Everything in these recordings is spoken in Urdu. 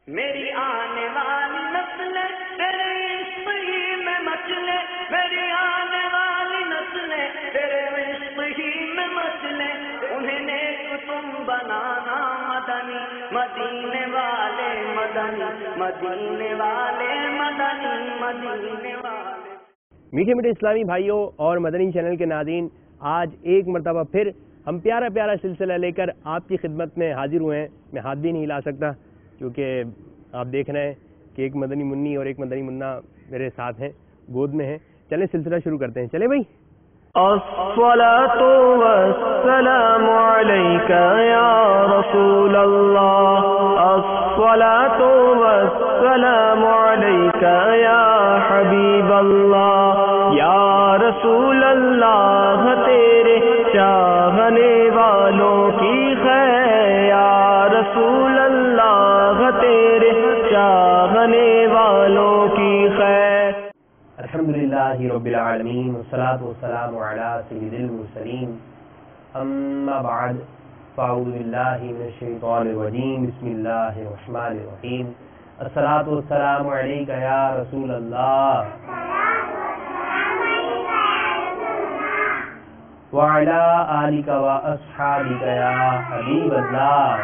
میری آنے والی نسلیں تیرے عشق ہی میں مچلے، میری آنے والی نسلیں تیرے عشق ہی میں مچلے، انہیں نیک تم بنانا مدنی، مدینے والے مدنی، مدینے والے مدنی، مدینے والے۔ میٹھے میٹھے اسلامی بھائیوں اور مدنی چینل کے ناظرین، آج ایک مرتبہ پھر ہم پیارا پیارا سلسلہ لے کر آپ کی خدمت میں حاضر ہوئے ہیں۔ میں ہاتھ بھی نہیں ہلا سکتا کیونکہ آپ دیکھ رہے ہیں کہ ایک مدنی منی اور ایک مدنی منا میرے ساتھ ہیں، گود میں ہیں۔ چلیں سلسلہ شروع کرتے ہیں، چلیں بھائی۔ الصلاة والسلام عليك يا رسول الله، الصلاة والسلام عليك يا حبيب الله، یا رسول اللہ تیرے چاہنے والوں کی خیر، یا رسول اللہ تیرے چاہنے والوں کی خیر۔ الحمدللہ رب العالمین والصلاة والسلام علی سید المرسلین، اما بعد فاعوذ باللہ من الشیطان الرجیم، بسم اللہ الرحمن الرحیم۔ الصلاة والسلام علیک یا رسول اللہ وعلی آلک واصحابک یا حبیب اللہ،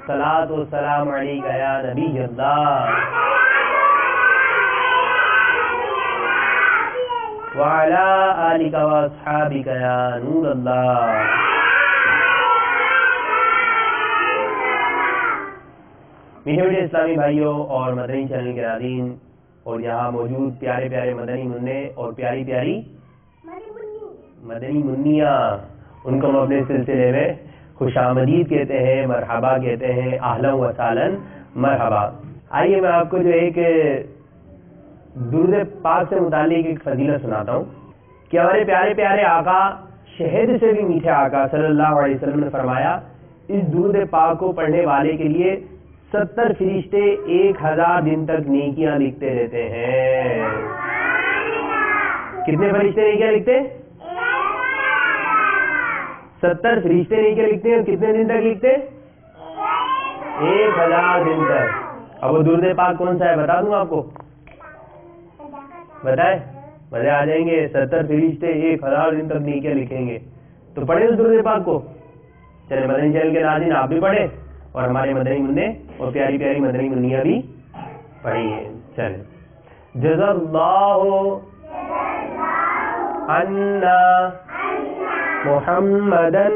الصلاة والسلام علیک یا نبی اللہ وعلی آلک واصحابک یا نور اللہ۔ میٹھے میٹھے اسلامی بھائیوں اور مدنی چینل کے ناظرین اور یہاں موجود پیارے پیارے مدنی منع اور پیاری پیاری مدنی منیاں، ان کو ہم اپنے سلسلے میں خوش آمدید کہتے ہیں، مرحبا کہتے ہیں، اہلا و سہلا مرحبا۔ آئیے میں آپ کو جو ایک درود پاک سے متعلق ایک فضیلت سناتا ہوں کہ ہمارے پیارے پیارے آقا، شہد سے بھی میٹھے آقا صلی اللہ علیہ وسلم نے فرمایا، اس درود پاک کو پڑھنے والے کے لیے 70 فرشتے 1000 دن تک نیکیاں لکھتے رہتے ہیں۔ کتنے فرشتے نیکیاں لکھتے ہیں؟ 70 فرشتے نیکیاں لکھتے ہیں۔ کتنے دن تک لکھتے ہیں؟ 1000 دن تک۔ اب وہ درود پاک کون سا ہے بتا دوں آپ کو؟ بتائیں، مزے آ جائیں گے۔ 70 فرشتے 1000 دن تک نیکیاں لکھیں گے، تو پڑھیں اس درود پاک کو۔ چلے مدنی چینل کے ناظرین آپ بھی پڑھیں اور ہمارے مدنی منع اور پیاری پیاری مدنی منیاں بھی پڑھیے۔ چلیں، جزا اللہ عنا محمدن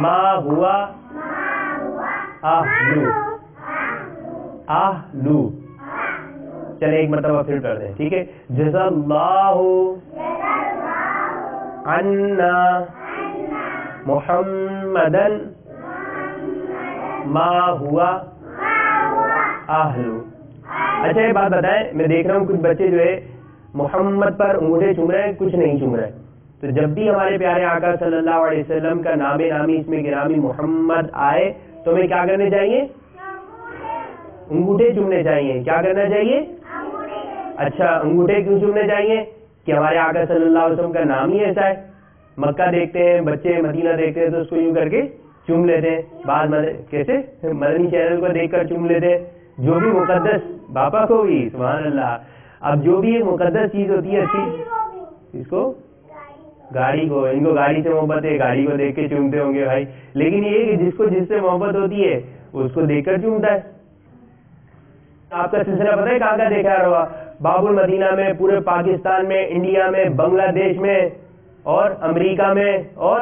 ما ہوا اہلو اہلو۔ چلیں ایک مرتبہ پھر کر دیں، ٹھیک ہے؟ جزا اللہ عنا محمدن ما ہوا اہلو۔ اچھا ایک بات بتائیں، میں دیکھ رہا ہوں کچھ بچے جو ہے محمد پر انگوٹھے چوم رہے ہیں، کچھ نہیں چوم رہے۔ تو جب بھی ہمارے پیارے آقا صلی اللہ علیہ وسلم کا نام نامی اس میں گرامی محمد آئے تو ہمیں کیا کرنے چاہیے؟ انگوٹھے چومنے چاہیے۔ کیا کرنا چاہیے؟ اچھا، انگوٹھے کیوں چومنے چاہیے؟ کہ ہمارے آقا صلی اللہ علیہ وسلم کا نام ہی ایسا ہے۔ مکہ دیکھتے ہیں بچے، مدینہ دیکھتے ہیں تو اس کو یوں کر کے چوم لیتے ہیں۔ بعض کیسے مدنی چینل کو دیکھ کر چوم لیتے ہیں۔ جو بھی مقدس باپا کو بھی، سبحان اللہ، اب جو بھی مقدس چیز ہوتی ہے اچھی، اس کو گاڑی کو، ان کو گاڑی سے محبت ہے، گاڑی کو دیکھ کے چومتے ہوں گے بھائی، لیکن یہ کہ جس کو جس سے محبت ہوتی ہے اس کو دیکھ کر چومتا ہے۔ آپ کا سلسلہ پتہ ہے کہاں کا دیکھا رہا؟ باب المدینہ میں، پورے پاکستان میں، انڈیا میں، بنگلہ دیش میں اور امریکہ میں اور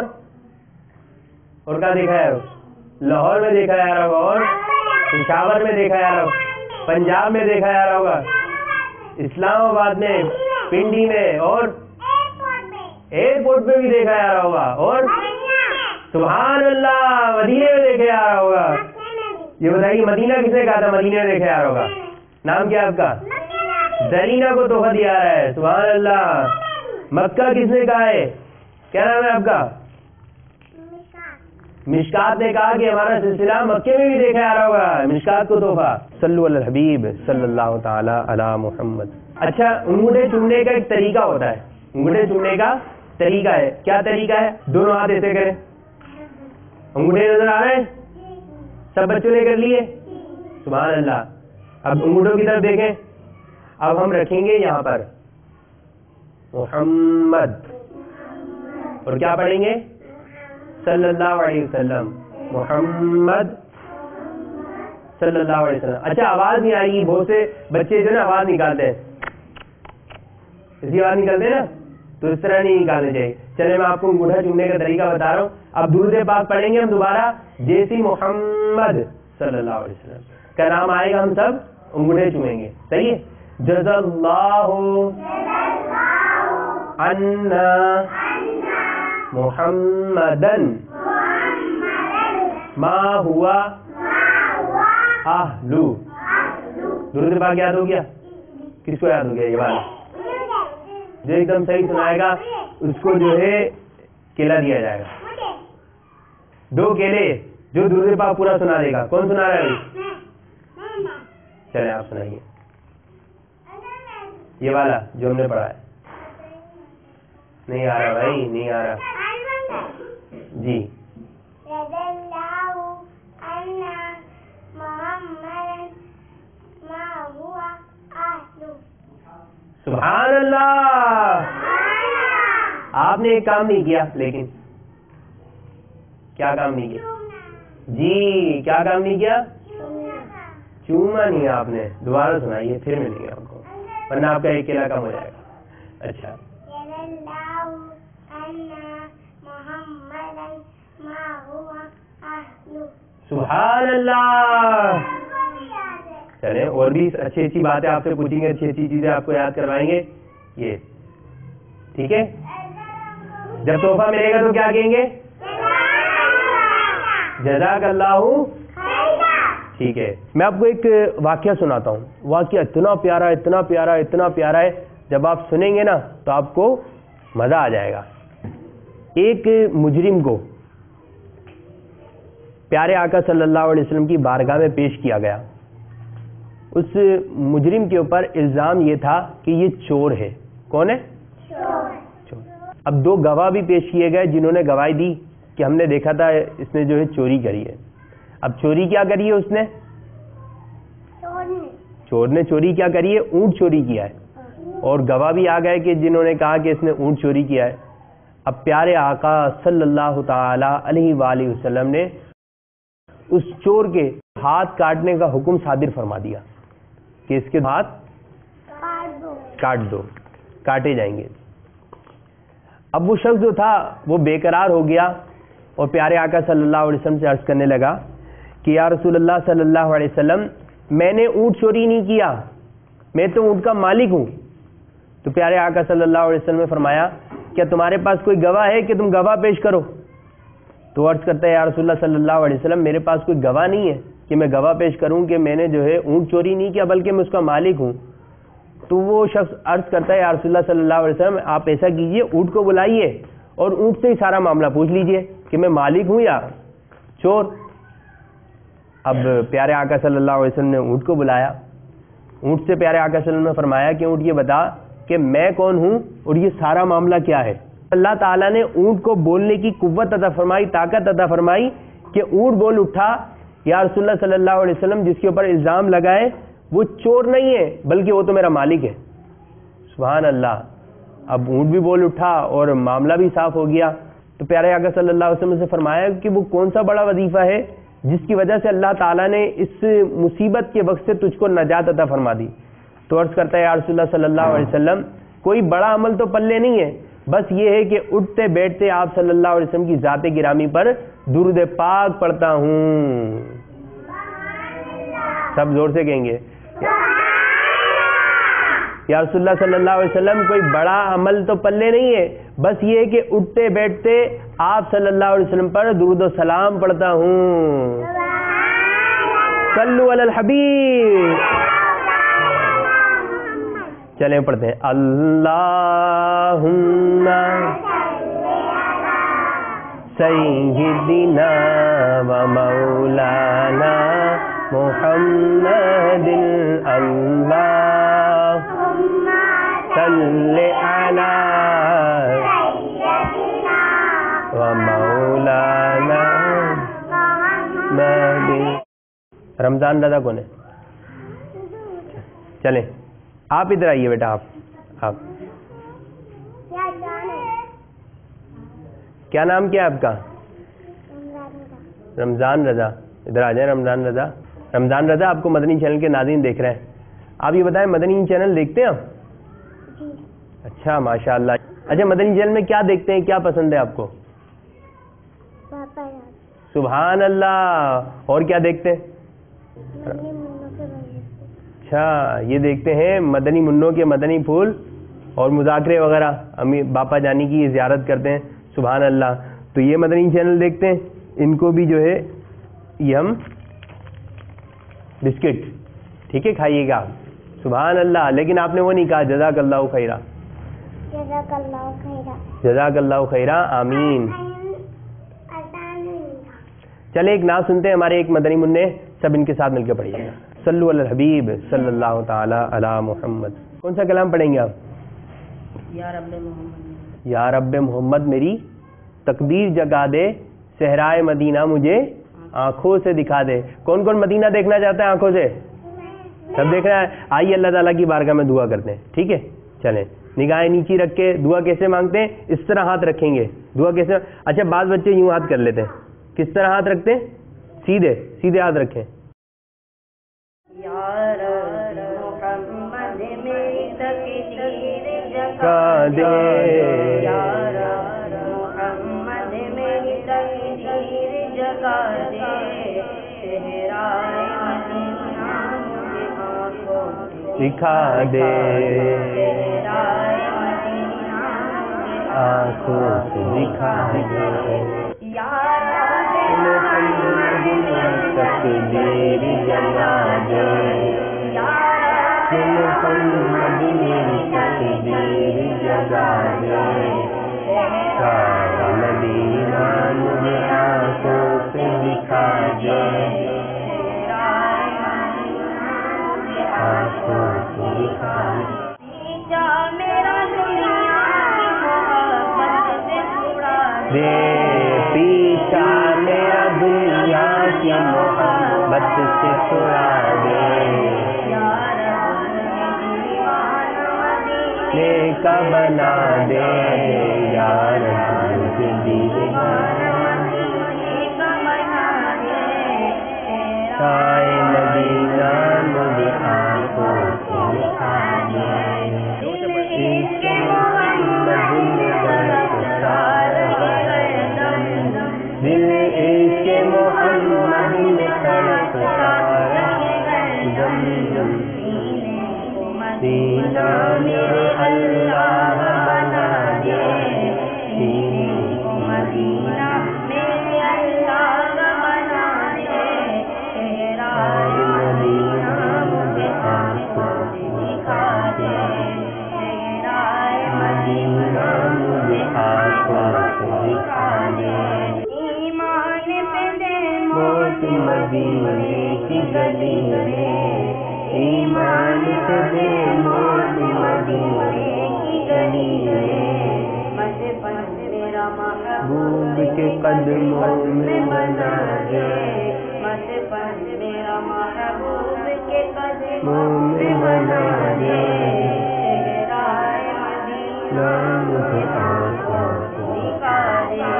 کہاں دیکھا ہے؟ لاہور میں دیکھا جا رہا ہوگا، اور پشاور میں دیکھا جا رہا ہوگا، پنجاب میں دیکھا جا رہا ہوگا، اسلام آباد میں، پنڈی میں اور ایئرپورٹ پہ بھی دیکھا جا رہا ہوگا، اور سبحان اللہ مدینے میں دیکھا جا رہا ہوگا۔ یہ بتائیے مدینہ کس نے کہا تھا مدینے میں دیکھا جا رہا ہوگا؟ نام کیا آپ کا؟ زرینہ کو تحفہ دیا رہا ہے، سبحان اللہ۔ مکہ کس نے کہا ہے؟ کیا نام ہے آپ کا؟ مشکات نے کہا کہ ہمارا سلسلہ مکے میں بھی دیکھا جا رہا ہوگا، مشکات کو تحفہ۔ صلو علی الحبیب صلی اللہ تعالی علی محمد۔ اچھا، انگوٹھے چومنے کا ایک طریقہ ہوتا ہے، انگوٹھے چومنے کا طریقہ ہے، کیا طریقہ ہے؟ دونوں ہاتھ ایسے کریں، انگوٹھے نظر آ رہے ہیں؟ سب بچوں نے کر لیے؟ سبحان اللہ. اب انگوٹھوں کی طرف دیکھیں. اب ہم رکھیں گے یہاں پر محمد اور کیا پڑھیں گے؟ صلی اللہ علیہ وسلم. محمد صلی اللہ علیہ وسلم. اچھا آواز نہیں آئے گی. بہت سے بچے جو نا آواز نکالتے ہیں, اسی آواز نکالتے ہیں نا, تو اس طرح نہیں نکالنے چاہیے. چلے میں آپ کو انگوٹھا چومنے کا طریقہ بتا رہا ہوں. اب درود پاک پڑھیں گے ہم دوبارہ, جیسی محمد صلی اللہ علیہ وسلم کا نام آئے گا ہم سب انگوٹھے چومیں گے. صحیح ہے؟ جزا اللہ عنا محمدن ما ہوا اہلو. درود پاک یاد ہو گیا؟ کس کو یاد ہو گیا؟ یہ والا جو ایک دم صحیح سنائے گا اس کو جو ہے کیلا دیا جائے گا. 2 کیلے جو درود پاک پورا سنا دے گا. کون سنا رہا ہے ابھی؟ چلے آپ سنائیے. یہ والا جو ہم نے پڑھا ہے. نہیں آ رہا بھائی, نہیں آ رہا. جی سبحان اللہ. آپ نے ایک کام نہیں کیا, لیکن کیا کام نہیں کیا؟ جی کیا کام نہیں کیا؟ چوما نہیں آپ نے. دوبارہ سنائیے پھر ملیں گے آپ کو, ورنہ آپ کا ایک کیلا کم ہو جائے گا. اچھا سبحان اللہ. چلیں اور بھی اچھی اچھی باتیں آپ سے پوچھیں گے, اچھی اچھی چیزیں آپ کو یاد کروائیں گے. یہ ٹھیک ہے. جب تحفہ ملے گا تو کیا کہیں گے؟ جزاک اللہ. ٹھیک ہے. میں آپ کو ایک واقعہ سناتا ہوں. واقعہ اتنا پیارا, اتنا پیارا, اتنا پیارا ہے, جب آپ سنیں گے نا تو آپ کو مزہ آ جائے گا. ایک مجرم کو پیارے آقا صلی اللہ علیہ وسلم کی بارگاہ میں پیش کیا گیا. اس مجرم کے اوپر الزام یہ تھا کہ یہ چور ہے. کون ہے؟ چور. اب 2 گواہ بھی پیش کیے گئے جنہوں نے گواہی دی کہ ہم نے دیکھا تھا اس نے جو ہے چوری کری ہے. اب چوری کیا کری ہے اس نے؟ چور نے چوری کیا کری ہے؟ اونٹ چوری کیا ہے. اور گواہ بھی آ گئے کہ جنہوں نے کہا کہ اس نے اونٹ چوری کیا ہے. اب پیارے آقا صلی اللہ تعالی علیہ وآلہ وسلم نے اس چور کے ہاتھ کاٹنے کا حکم صادر فرما دیا کہ اس کے ہاتھ کاٹ دو, کاٹے جائیں گے. اب وہ شخص جو تھا وہ بے قرار ہو گیا اور پیارے آقا صلی اللہ علیہ وسلم سے عرض کرنے لگا کہ یا رسول اللہ صلی اللہ علیہ وسلم, میں نے اونٹ چوری نہیں کیا, میں تو اونٹ کا مالک ہوں. تو پیارے آقا صلی اللہ علیہ وسلم نے فرمایا کیا تمہارے پاس کوئی گواہ ہے کہ تم گواہ پیش کرو؟ تو عرض کرتا ہے یا رسول اللہ صلی اللہ علیہ وسلم, میرے پاس کوئی گواہ نہیں ہے کہ میں گواہ پیش کروں کہ میں نے جو ہے اونٹ چوری نہیں کیا بلکہ میں اس کا مالک ہوں. تو وہ شخص عرض کرتا ہے یا رسول اللہ صلی اللہ علیہ وسلم, آپ ایسا کیجئے, اونٹ کو بلائیے اور اونٹ سے ہی سارا معاملہ پوچھ لیجئے کہ میں مالک ہوں یا چور. اب پیارے آقا صلی اللہ علیہ وسلم نے اونٹ کو بلایا. اونٹ سے پیارے آقا صلی اللہ علیہ وسلم نے فرمایا کہ اونٹ یہ بتا کہ میں کون ہوں اور یہ سارا معاملہ کیا ہے. اللہ تعالیٰ نے اونٹ کو بولنے کی قوت عطا فرمائی, طاقت عطا فرمائی کہ اونٹ بول اٹھا یا رسول اللہ صلی اللہ علیہ وسلم جس کے اوپر الزام لگائے وہ چور نہیں ہے بلکہ وہ تو میرا مالک ہے. سبحان اللہ. اب اونٹ بھی بول اٹھا اور معاملہ بھی صاف ہو گیا. تو پیارے آقا صلی اللہ علیہ وسلم سے فرمایا کہ وہ کون سا بڑا وظیفہ ہے جس کی وجہ سے اللہ تعالیٰ نے اس مصیبت کے وقت سے تجھ کو نجات عطا فرما دی. تو عرض کرتا ہے یا رسول اللہ صلی اللہ علیہ وسلم, کوئی بڑا عمل تو پلے نہیں ہے, بس یہ ہے کہ اٹھتے بیٹھتے آپ صلی اللہ علیہ وسلم کی ذات گرامی پر درود پاک پڑھتا ہوں. سب زور سے کہیں گے یا رسول اللہ صلی اللہ علیہ وسلم, کوئی بڑا عمل تو پلے نہیں ہے, بس یہ ہے کہ اٹھتے بیٹھتے آپ صلی اللہ علیہ وسلم پر درود و سلام پڑھتا ہوں. صلو علی الحبیب. چلیں پڑھتے ہیں. اللہم سیدنا و مولانا محمد, اللہ صلی علی و مولانا رمضان رضا کون ہے؟ چلیں آپ ادھر آئیے بیٹا. آپ کیا نام کیا ہے آپ کا؟ رمضان رضا. ادھر آ جائیں رمضان رضا. رمضان رضا آپ کو مدنی چینل کے ناظرین دیکھ رہے ہیں. آپ یہ بتائیں مدنی چینل دیکھتے ہیں آپ؟ اچھا ماشاء اللہ. اچھا مدنی چینل میں کیا دیکھتے ہیں, کیا پسند ہے آپ کو؟ سبحان اللہ. اور کیا دیکھتے ہیں؟ اچھا یہ دیکھتے ہیں مدنی منوں کے مدنی پھول اور مذاکرے وغیرہ, امی باپا جانی کی زیارت کرتے ہیں. سبحان اللہ. تو یہ مدنی چینل دیکھتے ہیں. ان کو بھی جو ہے یہ ہم بسکٹ ٹھیک ہے کھائیے گا. سبحان اللہ. لیکن آپ نے وہ نہیں کہا جزاک اللہ خیرہ. جزاک اللہ خیرہ. آمین. چلے ایک نعت سنتے ہیں ہمارے ایک مدنی منع, سب ان کے ساتھ مل کے پڑھیے گا. صلو علی الحبیب صلی اللہ تعالی علی محمد. کون سا کلام پڑھیں گے آپ؟ یا رب محمد. یا رب محمد میری تقدیر جگا دے, صحرائے مدینہ مجھے آنکھوں سے دکھا دے. کون کون مدینہ دیکھنا چاہتا ہے آنکھوں سے؟ سب دیکھ رہا ہے. آئیے اللہ تعالیٰ کی بارگاہ میں دعا کرتے ہیں. ٹھیک ہے چلیں نگاہیں نیچی رکھ کے دعا کیسے مانگتے ہیں؟ اس طرح ہاتھ رکھیں گے. دعا کیسے؟ اچھا بعض بچے یوں ہاتھ کر لیتے ہیں. کس طرح ہاتھ رکھتے ہیں؟ سیدھے سیدھے ہاتھ رکھیں. جگا دے دکھا دے آنکھوں سے دکھا دے. تقدیر جگا دے محمد میری تقدیر جگا دے. مدینہ مجھے آنکھوں سے دکھا دے. آنکھوں سے دکھا دے. پیچھا میرا دنیا کی محبت سے چھڑا دے. نیکا بنا دے یار سائے مدینہ مجھے آنکھوں سے دکھا دے. دل عشق محمد میں تڑپتا دم دم سینہ میرے اللہ بنا دے. مدینہ میرے اللہ بنا دے. مدینہ مجھے آنکھوں سے دکھا دے. مدینہ مجھے آنکھوں سے دکھا دے. موت مدینے کی گلی میں ایمان سے دے. موت مدینے کی گلی میں محبوب کے قدموں میں بنا دے. قدموں میں بنا دے. مجھے آنکھوں سے دکھا دے.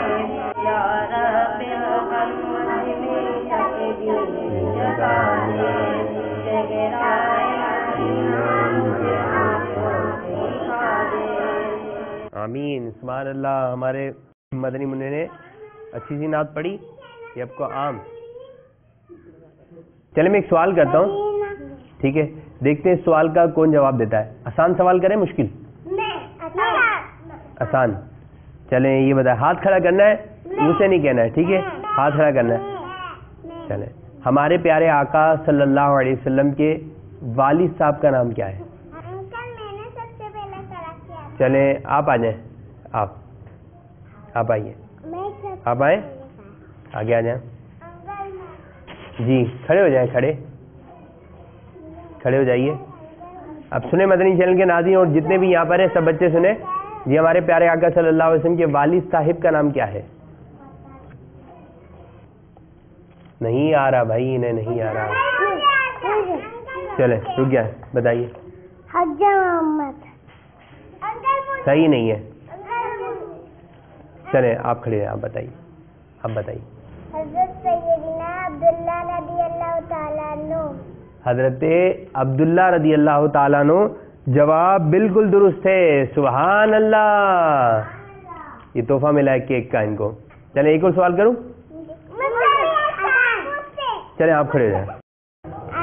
آمین. سبحان اللہ. ہمارے مدنی منع نے اچھی سی نعت پڑھی. یہ آپ کو عام. چلے میں ایک سوال کرتا ہوں ٹھیک ہے, دیکھتے ہیں اس سوال کا کون جواب دیتا ہے. آسان سوال کریں مشکل؟ آسان. چلیں یہ بتائیں, ہاتھ کھڑا کرنا ہے, منہ سے نہیں کہنا ہے ٹھیک ہے, ہاتھ کھڑا کرنا ہے. چلیں ہمارے پیارے آقا صلی اللہ علیہ وسلم کے والد صاحب کا نام کیا ہے؟ چلیں آپ آ جائیں. آپ آئیے. آپ آئیں, آگے آ جائیں. جی کھڑے ہو جائیں. کھڑے ہو جائیے. اب سنیں مدنی چینل کے ناظرین اور جتنے بھی یہاں پر ہیں سب بچے سنیں. جی ہمارے پیارے آقا صلی اللہ علیہ وسلم کے والد صاحب کا نام کیا ہے؟ نہیں آ رہا بھائی، انہیں نہیں آ رہا. چلے رک گیا، بتائیے. حج محمد. صحیح نہیں ہے. چلے آپ کھڑے ہیں، آپ بتائیے. حضرت سیدنا عبداللہ رضی اللہ تعالیٰ عنہ. حضرت عبداللہ رضی اللہ تعالیٰ عنہ. جواب بالکل درست ہے. سبحان اللہ. یہ تحفہ ملا ہے کیک کا ان کو. چلیں ایک اور سوال کروں. چلیں آپ کھڑے رہیں.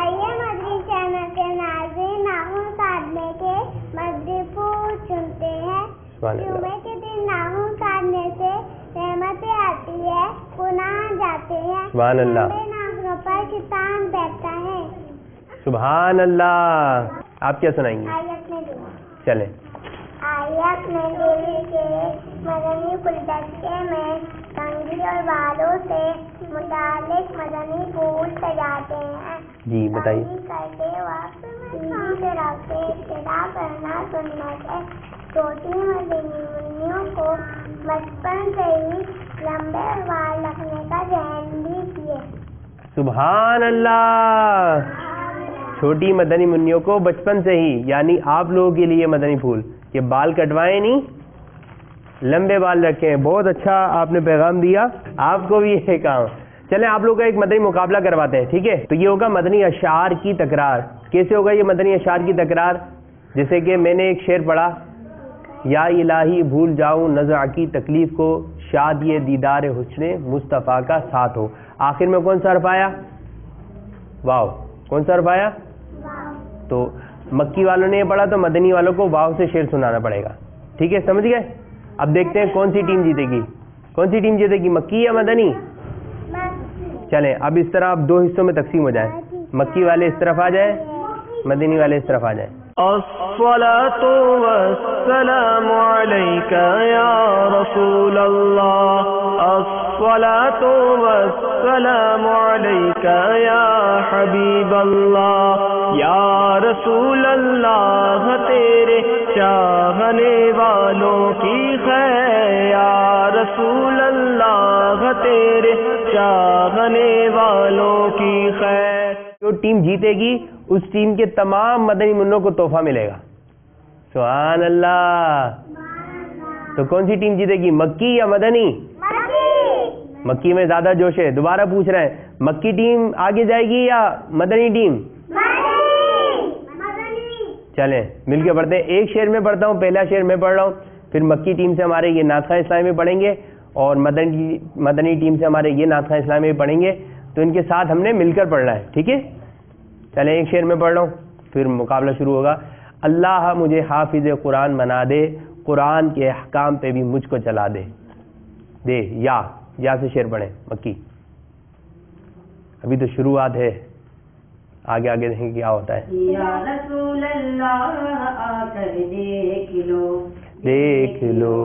آئیے مدری چینل کے ناظرین ناخن کاٹنے کے مدری پھول چنتے ہیں. جمعے کے دن ناخن کاٹنے سے رحمتیں آتی ہے، گناہ جاتے ہیں. سبحان اللہ. ناخنوں پر شیطان بیٹھتا ہے. سبحان اللہ. آپ کیا سنائیں گے؟ چلیں. آئیے اپنے دل کے مدنی گلدستے میں کنگھی اور بالوں سے متعلق مدنی پھول سجاتے ہیں. جی بتائیے. کرتے وقت سیدھی طرح سے ابتدا کرنا سنت ہے. چھوٹی مدنی منیوں کو بچپن سے ہی لمبے بال رکھنے کا ذہن دیجیے. سبحان اللہ. چھوٹی مدنی منیوں کو بچپن سے ہی، یعنی آپ لوگوں کے لیے مدنی پھول کہ بال کٹوائیں نہیں، لمبے بال رکھیں. بہت اچھا آپ نے پیغام دیا، آپ کو بھی یہ کام. چلیں آپ لوگ کا ایک مدنی مقابلہ کرواتے ہیں، ٹھیک ہے؟ تو یہ ہوگا مدنی اشعار کی تکرار. کیسے ہوگا یہ مدنی اشعار کی تکرار؟ جیسے کہ میں نے ایک شعر پڑھا، یا الہی بھول جاؤں نزع کی تکلیف کو، شاد یہ دیدار حسن مصطفیٰ کا ساتھ ہو. آخر میں کون سا حرف آیا؟ واو. کون سا حرف آیا؟ تو مکی والوں نے یہ پڑھا تو مدنی والوں کو واو سے شعر سنانا پڑے گا. ٹھیک ہے، سمجھ گئے؟ اب دیکھتے ہیں کون سی ٹیم جیتے گی. کون سی ٹیم جیتے گی، مکی یا مدنی؟ چلیں اب اس طرح آپ دو حصوں میں تقسیم ہو جائیں. مکی والے اس طرف آ جائیں، مدنی والے اس طرف آ جائیں. الصلاة والسلام عليك يا رسول الله. الصلاة والسلام عليك يا حبيب الله. یا رسول اللہ تیرے چاہنے والوں کی خیر. یا رسول اللہ تیرے چاہنے والوں کی خیر. جو ٹیم جیتے گی اس ٹیم کے تمام مدنی منوں کو تحفہ ملے گا. سبحان اللہ. تو کون سی ٹیم جیتے گی، مکی یا مدنی؟ مکی میں زیادہ جوش ہے. دوبارہ پوچھ رہے ہیں، مکی ٹیم آگے جائے گی یا مدنی ٹیم؟ چلیں مل کے پڑھتے ہیں. ایک شعر میں پڑھتا ہوں، پہلا شعر میں پڑھ رہا ہوں، پھر مکی ٹیم سے ہمارے یہ ناطقہ اسلامی پڑھیں گے اور مدنی ٹیم سے ہمارے یہ ناطقہ اسلامی پڑھیں گے. تو ان کے ساتھ ہم نے مل کر پڑھنا ہے، ٹھیک ہے؟ چلیں ایک شعر میں پڑھ رہا ہوں، پھر مقابلہ شروع ہوگا. اللہ مجھے حافظ قرآن بنا دے، قرآن کے احکام پہ بھی مجھ کو چلا دے. دے یا سے شعر پڑھیں مکی. ابھی تو شروعات ہے، آگے دیکھیں کیا ہوتا ہے. یا رسول اللہ آ کر دیکھ لو، دیکھ لو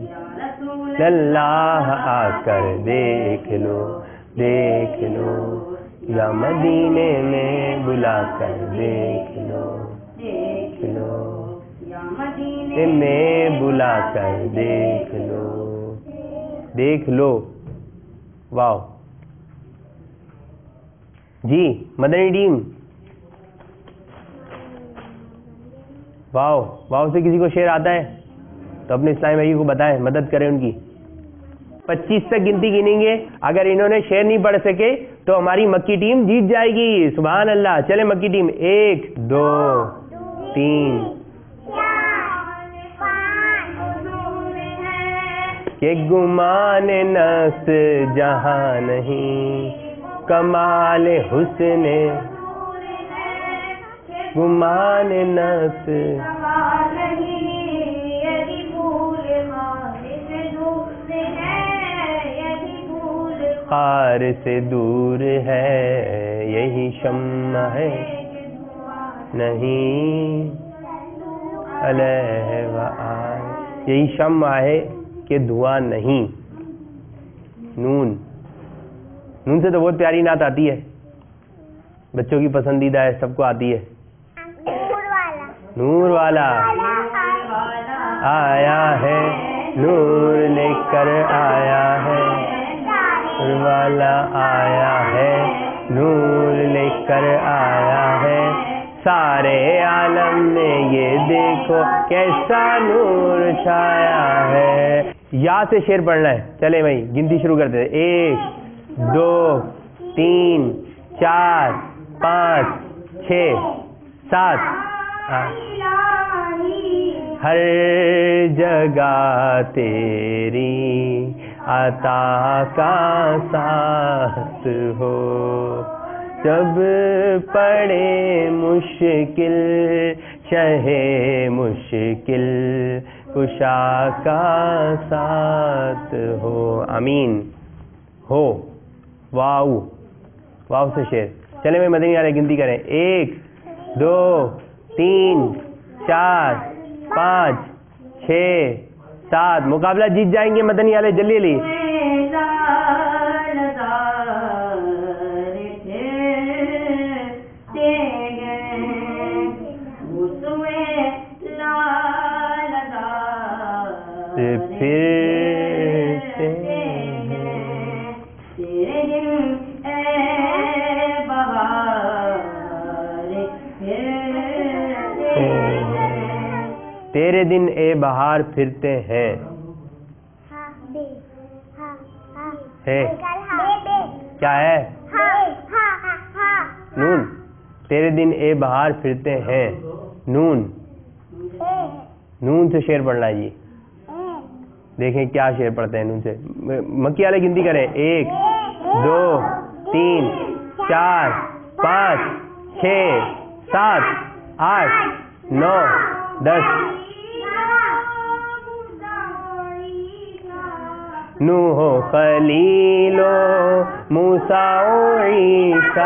یا رسول اللہ آ کر دیکھ لو، دیکھ لو یا مدینے میں بلا کر دیکھ لو، دیکھ لو یا مدینے میں بلا کر دیکھ لو. دیکھ لو. واو. جی مدنی ٹیم. واو سے کسی کو شعر آتا ہے تو اپنے اسلامی بھائی کو بتائیں، مدد کریں ان کی. 25 تک گنتی گنیں گے. اگر انہوں نے شعر نہیں پڑھ سکے تو ہماری مکی ٹیم جیت جائے گی. سبحان اللہ. چلے مکی ٹیم 1 2 3 کہ گمان نفس جہاں نہیں، کمال حسن گمان نفس خار سے دور ہے، یہی شمع ہے نہیں علیہ وآلہ. یہی شمع ہے کہ دھواں نہیں. نون سے تو بہت پیاری نعت آتی ہے، بچوں کی پسندیدہ ہے، سب کو آتی ہے. نور والا آیا ہے، نور لے کر آیا ہے، نور والا آیا ہے. کر آیا ہے سارے عالم میں، یہ دیکھو کیسا نور چھایا ہے. یا سے شعر پڑھنا ہے. چلے بھائی گنتی شروع کرتے ہیں. 1 2 3 4 5 6 7. ہر جگہ تیری عطا کا ساتھ ہو، جب پڑے مشکل شہ مشکل کشا کا ساتھ ہو. آمین. ہو واو، واو سے شعر. چلے میں مدنی والے گنتی کریں. 1 2 3 4 5 6 7. مقابلہ جیت جائیں گے مدنی والے. جلدی جلدی. تیرے دن اے بہار پھرتے ہیں. ہے کیا ہے؟ نون. تیرے دن اے بہار پھرتے ہیں. نون. نون سے شعر پڑھنا ہے جی. دیکھیں کیا شعر پڑھتے ہیں نون سے. مکی والے گنتی کریں. 1 2 3 4 5 6 7 8 9 10. نوح خلیل و موسیٰ و عیسیٰ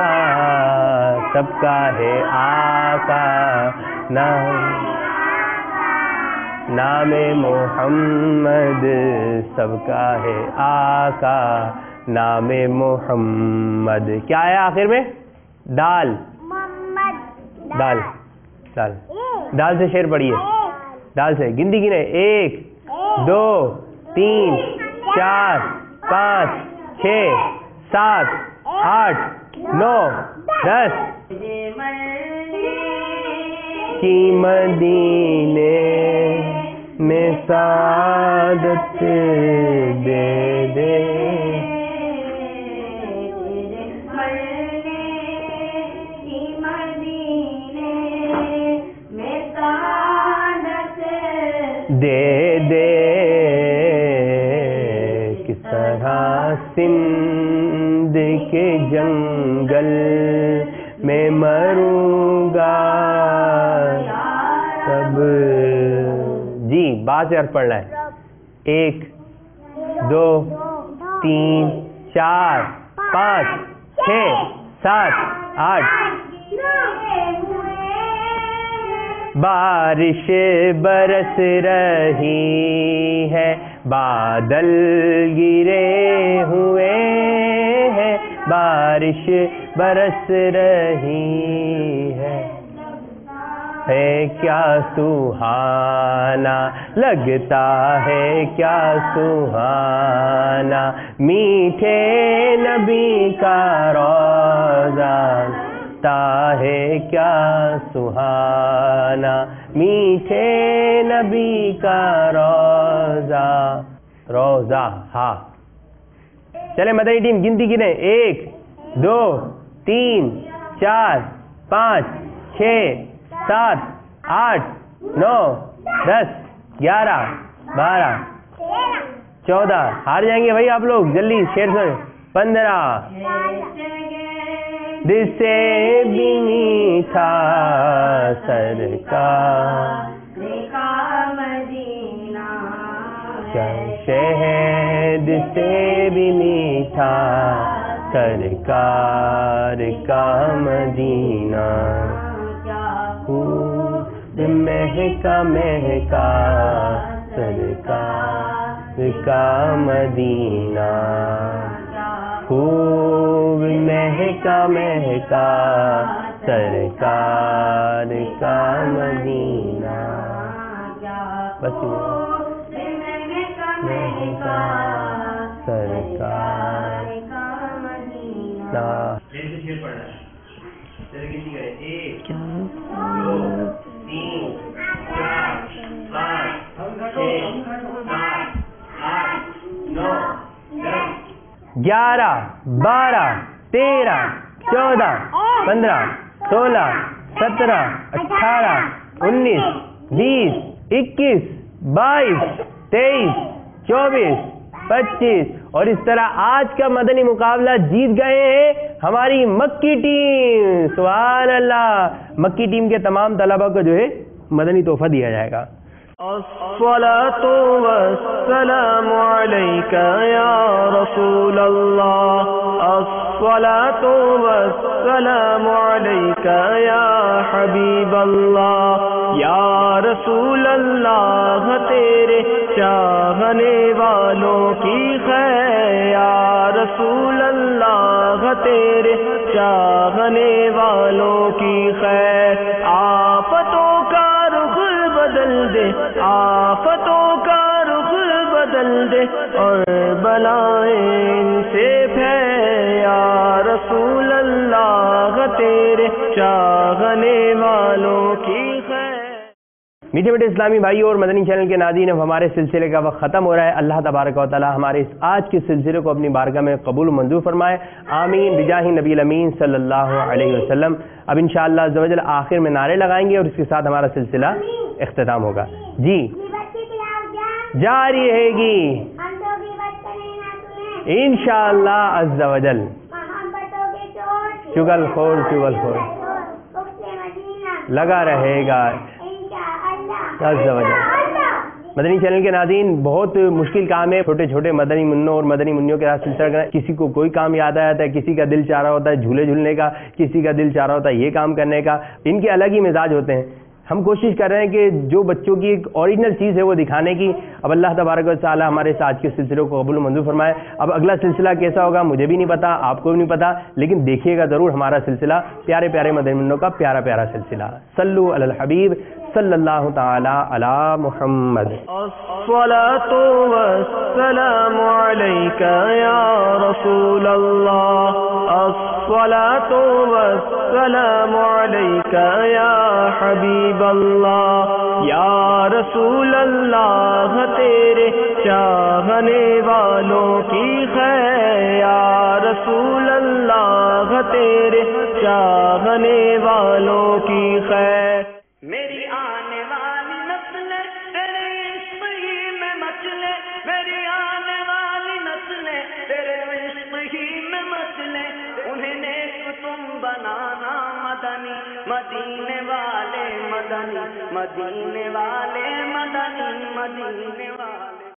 سب کا ہے آقا نام محمد، سب کا ہے آقا نام محمد. کیا ہے آخر میں؟ دال. دال دال دال سے شعر پڑھیے. دال سے گنتی گنے. 1 2 3 4 5 6 7 8 9 10. کی مدینے میں سعادت دے دے. دے دے کس طرح سندھ کے جنگل میں مروں گا سب. جی بات سے عرض پڑھنا ہے. 1 2 3 4 5 6 7 8. بارش برس رہی ہے، بادل گرے ہوئے ہیں. بارش برس رہی ہے کیا سہانا لگتا ہے، کیا سہانا میٹھے نبی کا روزہ ہے، کیا سہانا میٹھے نبی کا روزہ. روزہ ہاں. چلے مدنی ٹیم گنتی گنے. 1 2 3 4 5 6 7 8 9 10 11 12 14. ہار جائیں گے بھائی آپ لوگ. جلدی شیر سے. 15. دل سے بھی میٹھا سرکار شہد سے بھی میٹھا سرکار کا مدینہ. خوب مہکا مہکا سرکار کا مدینہ. خوب مہکا مہکا سرکار کا مدینہ. بس مہکا سرکار کا مدینہ. گنتی کریں. 1 2 3 4 5 6 7 8 9 10 11 12 13 14 15 16 17 18 19 20 21 22 23 24 25 اور اس طرح آج کا مدنی مقابلہ جیت گئے ہیں ہماری مکی ٹیم. سبحان اللہ. مکی ٹیم کے تمام طلباء کو جو ہے مدنی تحفہ دیا جائے گا. الصلاة والسلام عليك يا رسول الله الصلاة والسلام عليك يا حبيب الله يا رسول الله تیرے چاہنے والوں کی خیر یا رسول اللہ تیرے چاہنے والوں کی خیر. آفتوں کا رخ بدل دے آفتوں کا رخ بدل دے اور بلائیں سے پھیر یا رسول اللہ تیرے چاہنے والوں کی خیر. میٹھے میٹھے اسلامی بھائیوں اور مدنی چینل کے ناظرین، اب ہمارے سلسلے کا وقت ختم ہو رہا ہے. اللہ تبارک و تعالی ہمارے اس آج کے سلسلے کو اپنی بارگاہ میں قبول و منظور فرمائے. آمین بجاہ نبی الامین صلی اللہ علیہ وسلم. اب انشاءاللہ عز و جل آخر میں نعرے لگائیں گے اور اس کے ساتھ ہمارا سلسلہ اختتام ہوگا. جی جاری رہے گی انشاءاللہ عز و جل. چگل خور لگا رہے گا عز و جل. مدنی چینل کے ناظرین، بہت مشکل کام ہے چھوٹے چھوٹے مدنی منوں اور مدنی منوں کے ساتھ سلسلہ کرنا. کسی کو کوئی کام یاد آ جاتا ہے، کسی کا دل چاہ رہا ہوتا ہے جھولے جھولنے کا، کسی کا دل چاہ رہا ہوتا ہے یہ کام کرنے کا. ان کے الگ ہی مزاج ہوتے ہیں. ہم کوشش کر رہے ہیں کہ جو بچوں کی ایک اوریجنل چیز ہے وہ دکھانے کی. اب اللہ تبارک و تعالی ہمارے آج کے سلسلے کو قبول و منظور فرمائے. اب اگلا سلسلہ کیسا ہوگا مجھے بھی نہیں پتا، آپ کو بھی نہیں پتا، لیکن دیکھیے گا ضرور ہمارا سلسلہ پیارے پیارے مدنی منوں کا پیارا پیارا سلسلہ. صلو علی الحبیب صلی اللہ تعالی علی محمد. الصلاة والسلام عليك يا رسول الله الصلاة والسلام عليك يا حبيب الله يا رسول الله تیرے چاہنے والوں کی خیر یا رسول اللہ تیرے چاہنے والوں کی خیر. میری آنے والی نسلیں تیرے عشق ہی میں مچلے، میری آنے والی نسلیں تیرے عشق ہی میں مچلے. انہیں نیک تم بنانا مدنی مدینے والے مدنی مدینے والے مدنی مدینے والے.